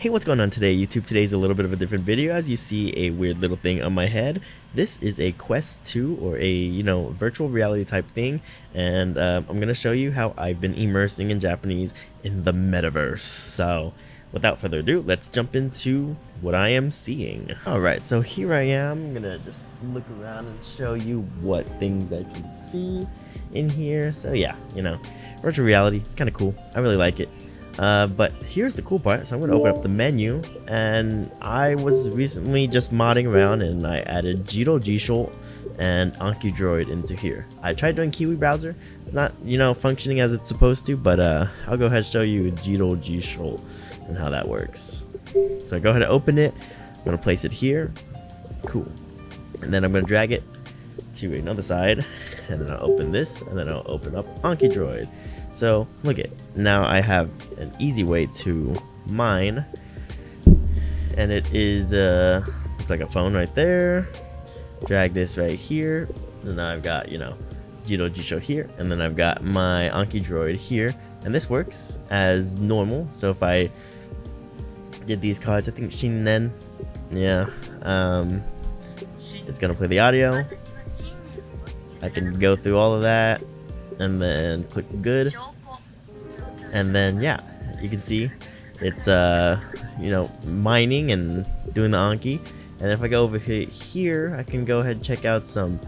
Hey, what's going on today, YouTube? Today's a little bit of a different video. As you see a weird little thing on my head, this is a Quest 2 or a, virtual reality type thing. And I'm going to show you how I've been immersing in Japanese in the metaverse. So without further ado, let's jump into what I am seeing. Alright, so here I am. I'm going to just look around and show you what things I can see in here. So yeah, virtual reality, it's kind of cool. I really like it. But here's the cool part. So I'm going to open up the menu, and I was recently just modding around and I added Jiro Jisho and Anki Droid into here. I tried doing Kiwi browser. It's not, functioning as it's supposed to, but I'll go ahead and show you Jiro Jisho and how that works. So I go ahead and open it. I'm going to place it here. Cool. And then I'm going to drag it to another side, and then I'll open this, and then I'll open up Anki Droid. So look at, now I have an easy way to mine, and it is looks like a phone right there. Drag this right here, and then I've got Jiro Jisho here, and then I've got my Anki Droid here, and this works as normal. So if I did these cards, I think Shinen, yeah, it's gonna play the audio. I can go through all of that and then click good, and then yeah, you can see it's mining and doing the Anki. And if I go over here, I can go ahead and check out some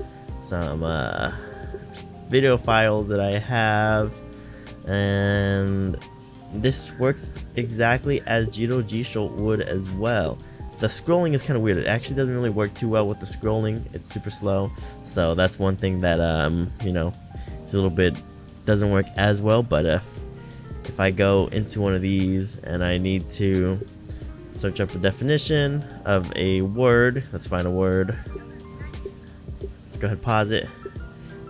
video files that I have, and this works exactly as Jiro Jisho would as well. The scrolling is kind of weird. It actually doesn't really work too well with the scrolling. It's super slow, so that's one thing that it's a little bit doesn't work as well. But if I go into one of these and I need to search up the definition of a word, let's find a word. Let's go ahead and pause it.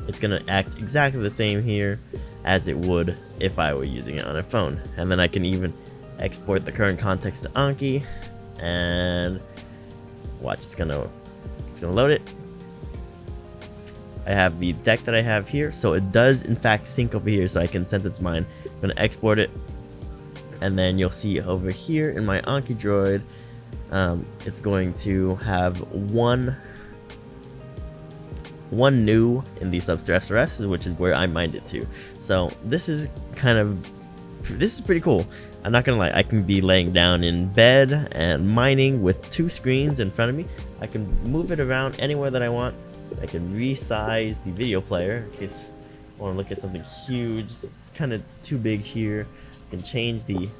It's gonna act exactly the same here as it would if I were using it on a phone. And then I can even export the current context to Anki, and watch, it's gonna load it. I have the deck that I have here, so it does in fact sync over here, so I can sentence mine. I'm gonna export it, and then you'll see over here in my Anki Droid, it's going to have one new in the substress rest, which is where I mined it to. So this is pretty cool. I'm not gonna lie, I can be laying down in bed and mining with two screens in front of me. I can move it around anywhere that I want. I can resize the video player in case I want to look at something huge. It's kind of too big here. I can change the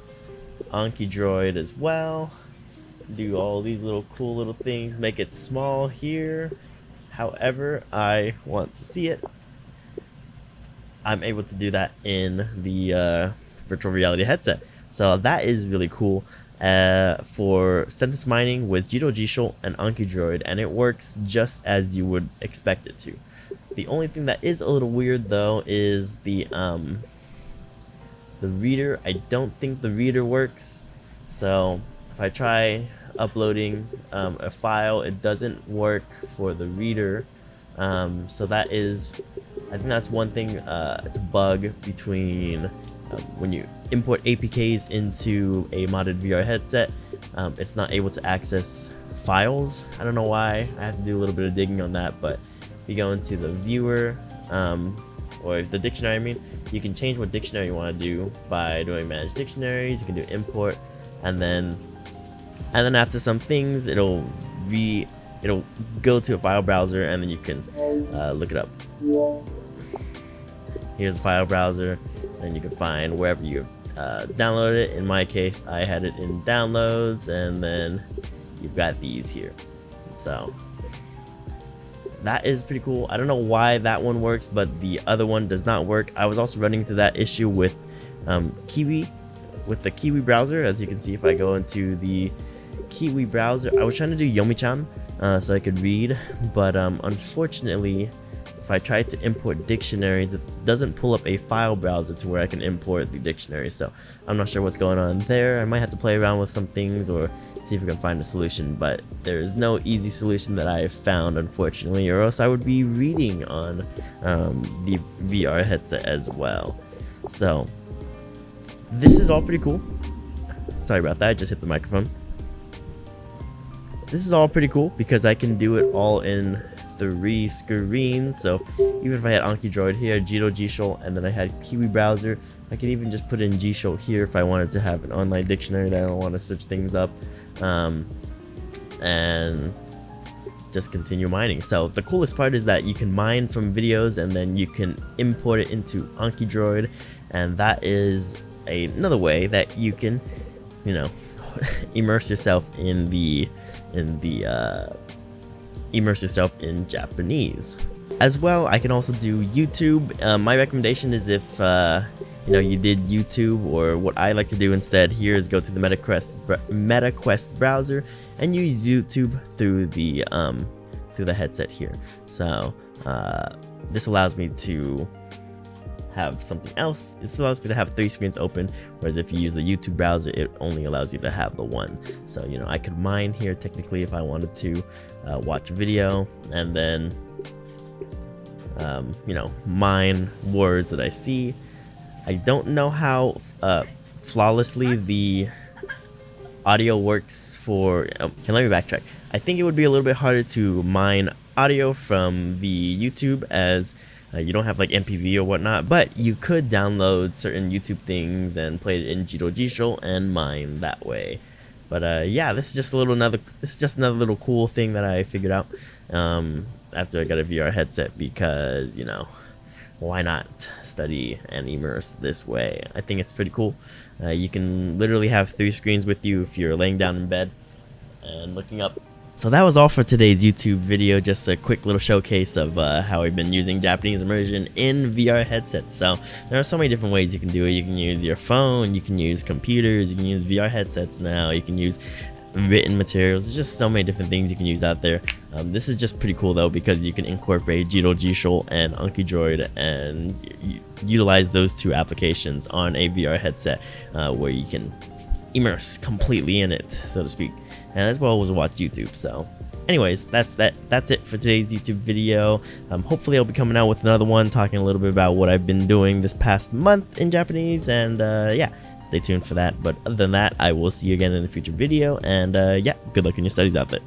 Anki Droid as well. Do all these little cool little things. Make it small here. However I want to see it. I'm able to do that in the virtual reality headset. So that is really cool for sentence mining with Jiro Jisho and Anki Droid, and it works just as you would expect it to. The only thing that is a little weird though is the reader. I don't think the reader works. So if I try uploading a file, it doesn't work for the reader. So that is, I think that's one thing. It's a bug between when you import APKs into a modded VR headset, it's not able to access files. I don't know why. I have to do a little bit of digging on that, but if you go into the viewer, or the dictionary, I mean, you can change what dictionary you want to do by doing manage dictionaries. You can do import, and then after some things, it'll go to a file browser, and then you can look it up. Here's the file browser, and you can find wherever you downloaded it. In my case, I had it in downloads, and then you've got these here. So that is pretty cool. I don't know why that one works, but the other one does not work. I was also running into that issue with Kiwi, with the Kiwi browser. As you can see, if I go into the Kiwi browser, I was trying to do Yomi-chan so I could read, but unfortunately, if I try to import dictionaries, it doesn't pull up a file browser to where I can import the dictionary. So I'm not sure what's going on there. I might have to play around with some things or see if we can find a solution, but there is no easy solution that I have found, unfortunately, or else I would be reading on the VR headset as well. So this is all pretty cool. Sorry about that, I just hit the microphone. This is all pretty cool because I can do it all in 3 screens. So even if I had Anki Droid here, Jito Jishol, and then I had Kiwi browser, I could even just put in Jishol here if I wanted to have an online dictionary that I don't want to search things up, and just continue mining. So the coolest part is that you can mine from videos and then you can import it into Anki Droid, and that is another way that you can, you know, immerse yourself in Japanese. As well, I can also do YouTube. My recommendation is if you know, you did YouTube, or what I like to do instead here is go to the MetaQuest browser and use YouTube through the headset here. So this allows me to have something else. This allows me to have 3 screens open, whereas if you use the YouTube browser, it only allows you to have the 1. So, you know, I could mine here technically if I wanted to watch a video, and then you know, mine words that I see. I don't know how flawlessly the audio works for, and let me backtrack. I think it would be a little bit harder to mine audio from the YouTube, as you don't have like MPV or whatnot, but you could download certain YouTube things and play it in Jito Jishol and mine that way. But yeah, this is just another little cool thing that I figured out after I got a VR headset, because, you know, why not study and immerse this way? I think it's pretty cool. You can literally have 3 screens with you if you're laying down in bed and looking up. So that was all for today's YouTube video, just a quick little showcase of how I've been using Japanese immersion in VR headsets. So there are so many different ways you can do it. You can use your phone, you can use computers, you can use VR headsets now, you can use written materials. There's just so many different things you can use out there. This is just pretty cool though, because you can incorporate Jito Jishol and Anki Droid and utilize those 2 applications on a VR headset where you can immerse completely in it, so to speak, and as well as watch YouTube. So anyways, that's it for today's YouTube video. Hopefully I'll be coming out with another one talking a little bit about what I've been doing this past month in Japanese, and yeah, stay tuned for that. But other than that, I will see you again in a future video, and yeah, good luck in your studies out there.